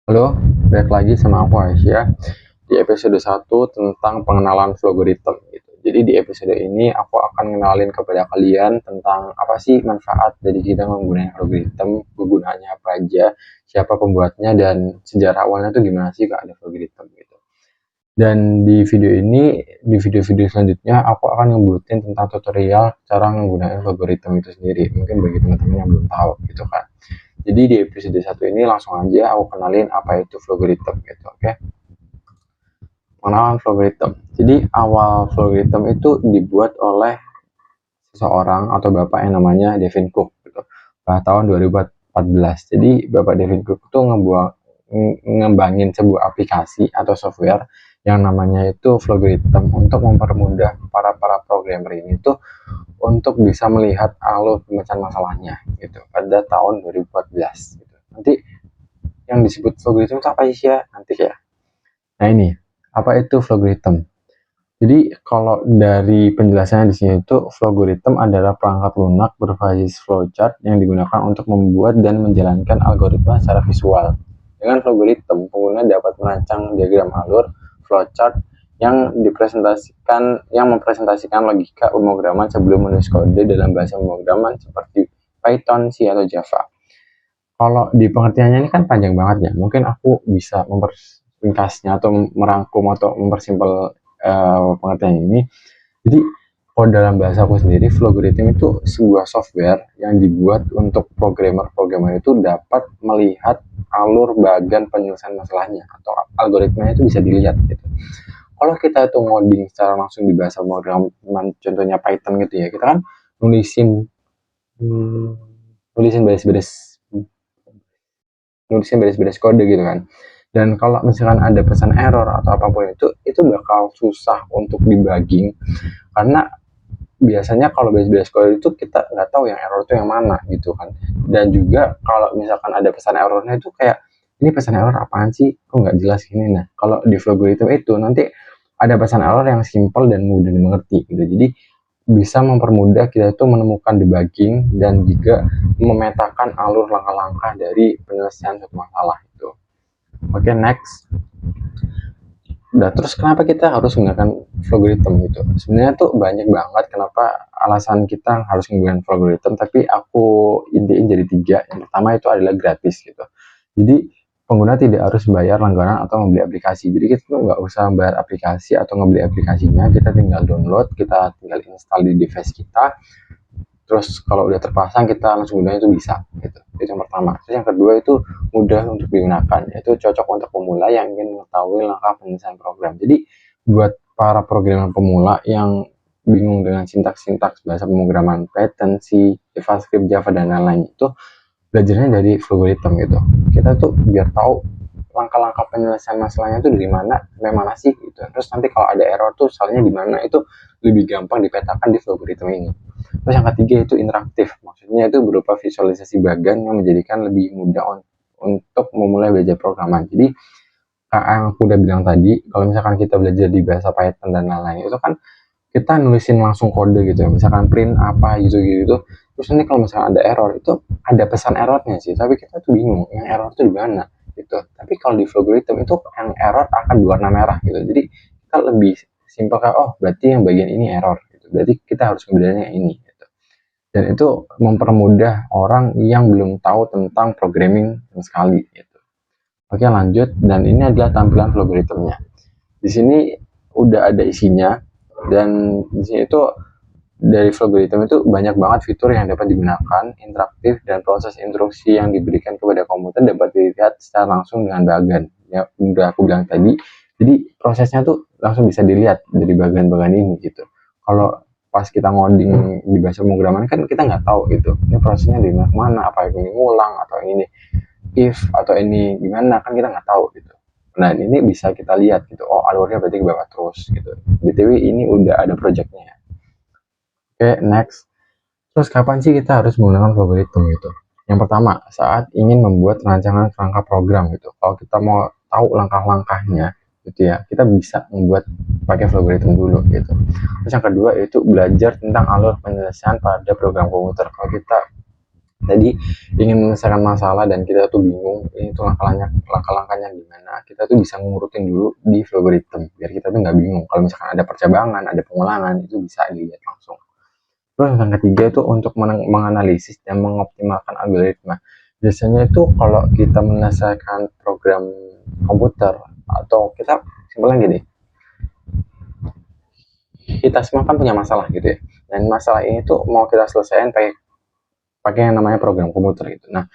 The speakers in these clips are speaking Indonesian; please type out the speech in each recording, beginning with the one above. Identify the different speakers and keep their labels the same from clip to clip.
Speaker 1: Halo, balik lagi sama aku Aisyah di episode 1 tentang pengenalan logaritma gitu. Jadi di episode ini aku akan kenalin kepada kalian tentang apa sih manfaat dari kita menggunakan logaritma, kegunaannya apa aja, siapa pembuatnya dan sejarah awalnya tuh gimana sih kak ada logaritma gitu. Dan di video ini, di video-video selanjutnya aku akan ngebutin tentang tutorial cara menggunakan logaritma itu sendiri. Mungkin bagi teman-teman yang belum tahu gitu kan. Jadi di episode 1 ini langsung aja aku kenalin apa itu logaritma gitu, oke? Pengenalan logaritma. Jadi awal logaritma itu dibuat oleh seseorang atau bapak yang namanya Devin Cook gitu. Pada tahun 2014. Jadi bapak Devin Cook itu ngembangin sebuah aplikasi atau software yang namanya itu logaritma untuk mempermudah para programmer ini tuh untuk bisa melihat alur pemecahan masalahnya gitu pada tahun 2014 gitu. Nanti yang disebut logaritma itu apa sih ya nanti ya. Nah ini apa itu logaritma? Jadi kalau dari penjelasannya di sini itu logaritma adalah perangkat lunak berbasis flowchart yang digunakan untuk membuat dan menjalankan algoritma secara visual. Dengan logaritma, pengguna dapat merancang diagram alur flowchart yang mempresentasikan logika pemrograman sebelum menulis kode dalam bahasa pemrograman seperti Python, C atau Java. Kalau di pengertiannya ini kan panjang banget ya. Mungkin aku bisa mempersingkasnya atau merangkum atau mempersimpel pengertian ini. Jadi kalau dalam bahasa aku sendiri, logaritma itu sebuah software yang dibuat untuk programmer-programmer itu dapat melihat alur bagan penyelesaian masalahnya atau algoritmanya itu bisa dilihat gitu. Kalau kita itu ngoding secara langsung di bahasa pemrograman, contohnya Python gitu ya, kita kan nulisin hmm, nulisin baris-baris nulisin beres-beres kode gitu kan. Dan kalau misalkan ada pesan error atau apapun itu bakal susah untuk debugging karena biasanya kalau beres-beres kode itu kita nggak tahu yang error itu yang mana gitu kan. Dan juga kalau misalkan ada pesan errornya itu kayak ini pesan error apaan sih, kok nggak jelas gini. Nah kalau di Flowgo itu nanti ada pesan error yang simple dan mudah dimengerti gitu. Jadi bisa mempermudah kita itu menemukan debugging dan juga memetakan alur langkah-langkah dari penyelesaian suatu masalah itu. Oke, next. Nah, terus kenapa kita harus menggunakan logaritma gitu? Sebenarnya tuh banyak banget kenapa alasan kita harus menggunakan logaritma, tapi aku intinya jadi 3. Yang pertama itu adalah gratis gitu. Jadi pengguna tidak harus bayar langganan atau membeli aplikasi. Jadi kita tuh nggak usah bayar aplikasi atau ngebeli aplikasinya, kita tinggal download, kita tinggal install di device kita, terus kalau udah terpasang kita langsung gunakan itu bisa gitu. Itu yang pertama. Terus yang kedua itu mudah untuk digunakan, itu cocok untuk pemula yang ingin mengetahui langkah penyelesaian program. Jadi buat para programmer pemula yang bingung dengan sintaks-sintaks bahasa pemrograman Python, C, JavaScript, Java dan lain-lain itu belajarnya dari logaritma gitu. Kita tuh biar tahu langkah-langkah penyelesaian masalahnya itu dari mana sampai mana sih gitu. Terus nanti kalau ada error tuh salahnya di mana itu lebih gampang dipetakan di logaritma ini. Terus yang ketiga itu interaktif, maksudnya itu berupa visualisasi bagan yang menjadikan lebih mudah untuk memulai belajar programan. Jadi yang aku udah bilang tadi, kalau misalkan kita belajar di bahasa Python dan lain-lain itu kan kita nulisin langsung kode gitu ya, misalkan print apa gitu. Terus nanti kalau misalkan ada error itu ada pesan errornya sih, tapi kita tuh bingung yang error tuh di mana gitu. Tapi kalau di logaritma itu yang error akan berwarna merah gitu. Jadi kita lebih simpel kayak oh berarti yang bagian ini error gitu. Berarti kita harus ngebedainnya ini gitu. Dan itu mempermudah orang yang belum tahu tentang programming sama sekali gitu. Oke lanjut, dan ini adalah tampilan logaritmnya. Di sini udah ada isinya, dan di sini itu dari logaritma itu banyak banget fitur yang dapat digunakan, interaktif, dan proses instruksi yang diberikan kepada komputer dapat dilihat secara langsung dengan bagan. Ya, udah aku bilang tadi. Jadi prosesnya tuh langsung bisa dilihat dari bagan-bagan ini gitu. Kalau pas kita ngoding di bahasa pemrograman kan kita nggak tahu gitu. Ini prosesnya di mana, apa ini ngulang atau ini if atau ini gimana kan kita nggak tahu gitu. Nah ini bisa kita lihat gitu. Oh alurnya berarti ke bawah terus gitu. BTW ini udah ada projectnya. Oke, next. Terus kapan sih kita harus menggunakan logaritma gitu? Yang pertama, saat ingin membuat rancangan kerangka program gitu. Kalau kita mau tahu langkah-langkahnya gitu ya, kita bisa membuat pakai logaritma dulu gitu. Terus yang kedua itu belajar tentang alur penyelesaian pada program komputer. Kalau kita Tadi ingin menyelesaikan masalah dan kita tuh bingung ini tuh langkah-langkahnya gimana, kita tuh bisa ngurutin dulu di algoritma biar kita tuh nggak bingung kalau misalkan ada percabangan, ada pengulangan, itu bisa dilihat langsung. Terus yang ketiga itu untuk menganalisis dan mengoptimalkan algoritma. Biasanya itu kalau kita menyelesaikan program komputer atau kita simpelnya gini, kita semua kan punya masalah gitu ya, dan masalah ini tuh mau kita selesaikan pakai yang namanya program komputer gitu. Nah,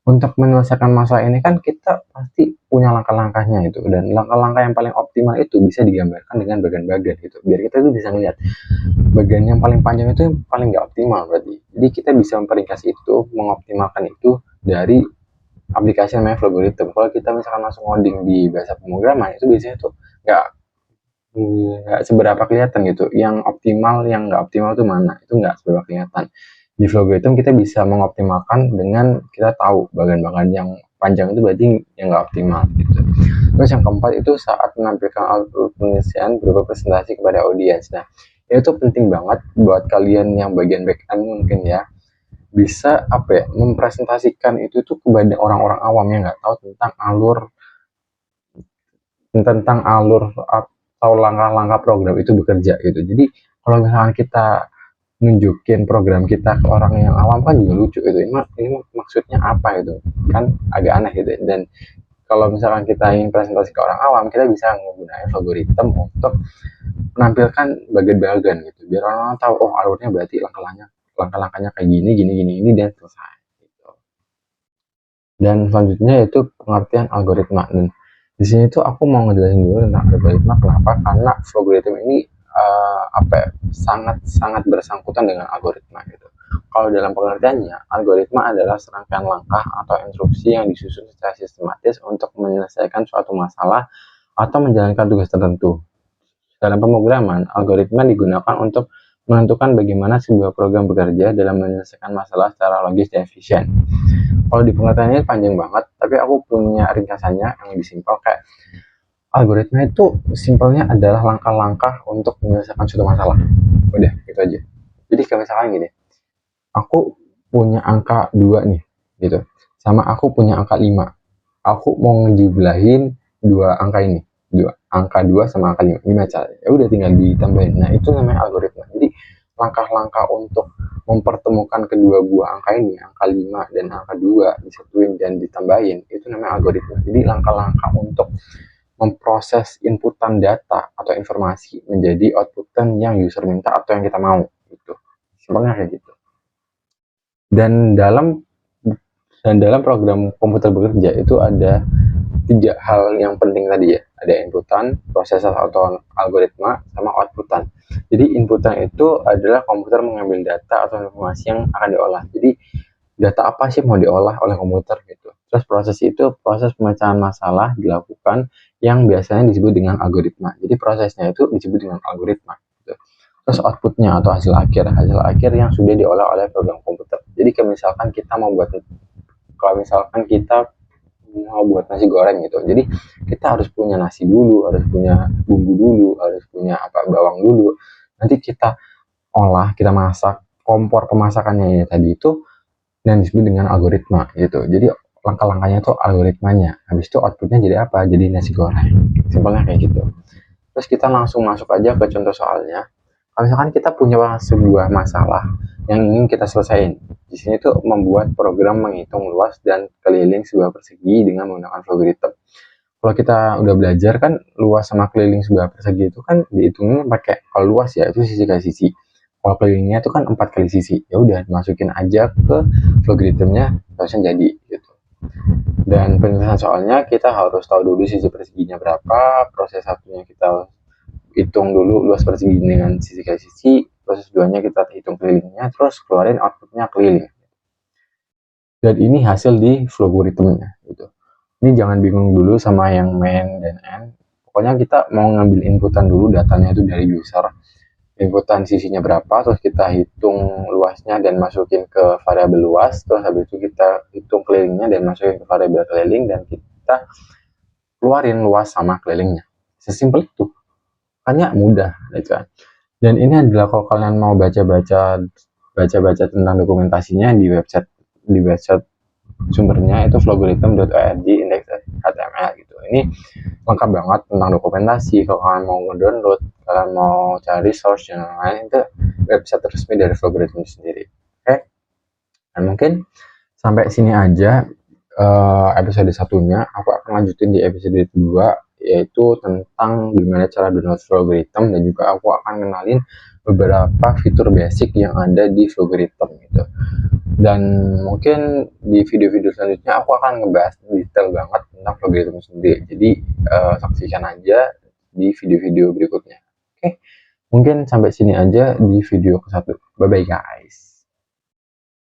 Speaker 1: untuk menyelesaikan masalah ini kan kita pasti punya langkah-langkahnya itu, dan langkah-langkah yang paling optimal itu bisa digambarkan dengan bagian-bagian gitu biar kita tuh bisa melihat bagian yang paling panjang itu yang paling nggak optimal berarti. Jadi kita bisa memperingkas itu, mengoptimalkan itu dari aplikasi namanya Flogorithm. Kalau kita misalkan langsung ngoding di bahasa pemrograman itu biasanya tuh nggak seberapa kelihatan gitu. Yang optimal, yang nggak optimal itu mana? Itu nggak seberapa kelihatan. Di Flogorithm kita bisa mengoptimalkan dengan kita tahu bagian-bagian yang panjang itu berarti yang nggak optimal gitu. Terus yang keempat itu saat menampilkan output penelitian berupa presentasi kepada audiens. Nah, itu penting banget buat kalian yang bagian back end mungkin ya, bisa apa ya, mempresentasikan itu tuh kepada orang-orang awam yang nggak tahu tentang alur atau langkah-langkah program itu bekerja gitu. Jadi kalau misalnya kita nunjukin program kita ke orang yang awam kan juga lucu gitu. Ini maksudnya apa gitu, kan agak aneh gitu. Dan kalau misalkan kita ingin presentasi ke orang awam, kita bisa menggunakan algoritma untuk menampilkan bagian-bagian gitu biar orang tahu oh alurnya berarti langkah-langkahnya kayak gini gini gini ini dan selesai gitu. Dan selanjutnya itu pengertian algoritma. Dan di sini tuh aku mau ngejelasin dulu tentang algoritma. Kenapa? Karena algoritma ini apa ya, sangat bersangkutan dengan algoritma gitu. Kalau dalam pengertiannya, algoritma adalah serangkaian langkah atau instruksi yang disusun secara sistematis untuk menyelesaikan suatu masalah atau menjalankan tugas tertentu. Dalam pemrograman, algoritma digunakan untuk menentukan bagaimana sebuah program bekerja dalam menyelesaikan masalah secara logis dan efisien. Kalau di pengertiannya panjang banget, tapi aku punya ringkasannya yang lebih simpel kayak algoritma itu simpelnya adalah langkah-langkah untuk menyelesaikan suatu masalah. Udah, gitu aja. Jadi kalau misalkan gini, aku punya angka 2 nih, gitu. Sama aku punya angka 5. Aku mau ngejumlahin dua angka ini, angka 2 sama angka 5. Gimana caranya? Ya udah tinggal ditambahin. Nah, itu namanya algoritma. Jadi langkah-langkah untuk mempertemukan kedua buah angka ini, angka 5 dan angka 2 disatuin dan ditambahin, itu namanya algoritma. Jadi langkah-langkah untuk memproses inputan data atau informasi menjadi outputan yang user minta atau yang kita mau gitu. Simpelnya kayak gitu. Dan dalam program komputer bekerja itu ada 3 hal yang penting tadi ya. Ada inputan, prosesor atau algoritma, sama outputan. Jadi inputan itu adalah komputer mengambil data atau informasi yang akan diolah. Jadi data apa sih mau diolah oleh komputer gitu. Terus proses pemecahan masalah dilakukan yang biasanya disebut dengan algoritma. Jadi prosesnya itu disebut dengan algoritma gitu. Terus outputnya atau hasil akhir yang sudah diolah oleh program komputer. Jadi kalau misalkan kita mau buat nasi goreng gitu, jadi kita harus punya nasi dulu, harus punya bumbu dulu, harus punya bawang dulu, nanti kita olah, kita masak, kompor pemasakannya ini tadi itu dan disebut dengan algoritma gitu. Jadi langkah-langkahnya itu algoritmanya, habis itu outputnya jadi apa? Jadi nasi goreng, simpelnya kayak gitu. Terus kita langsung masuk aja ke contoh soalnya. Kalau misalkan kita punya sebuah masalah yang ingin kita selesaikan, di sini tuh membuat program menghitung luas dan keliling sebuah persegi dengan menggunakan algoritma. Kalau kita udah belajar kan luas sama keliling sebuah persegi itu kan dihitungnya pakai, kalau luas ya itu sisi ke sisi. Kalau kelilingnya itu kan 4 kali sisi. Ya udah masukin aja ke algoritmnya, harusnya jadi gitu. Dan penyelesaian soalnya kita harus tahu dulu sisi perseginya berapa, proses satunya kita hitung dulu luas persegi dengan sisi ke sisi, proses 2-nya kita hitung kelilingnya, terus keluarin outputnya keliling. Dan ini hasil di algoritmnya gitu. Ini jangan bingung dulu sama yang main dan end. Pokoknya kita mau ngambil inputan dulu, datanya itu dari user. Inputan sisinya berapa, terus kita hitung luasnya dan masukin ke variabel luas, terus habis itu kita hitung kelilingnya dan masukin ke variabel keliling, dan kita keluarin luas sama kelilingnya. Sesimpel itu. Makanya mudah gitu kan. Dan ini adalah kalau kalian mau baca-baca tentang dokumentasinya di website di website sumbernya itu vlogorithm.org indeks HTML gitu. Ini lengkap banget tentang dokumentasi. Kalau kalian mau ngedownload, kalian mau cari source dan lain-lain, itu website resmi dari Vlogorithm sendiri. Oke, dan mungkin sampai sini aja episode satunya. Aku akan lanjutin di episode kedua, yaitu tentang gimana cara download Vlogorithm, dan juga aku akan kenalin beberapa fitur basic yang ada di Vlogorithm gitu. Dan mungkin di video-video selanjutnya aku akan ngebahas detail banget tentang Vlogorithm sendiri. Jadi saksikan aja di video-video berikutnya. Oke, mungkin sampai sini aja di video ke-1. Bye bye guys.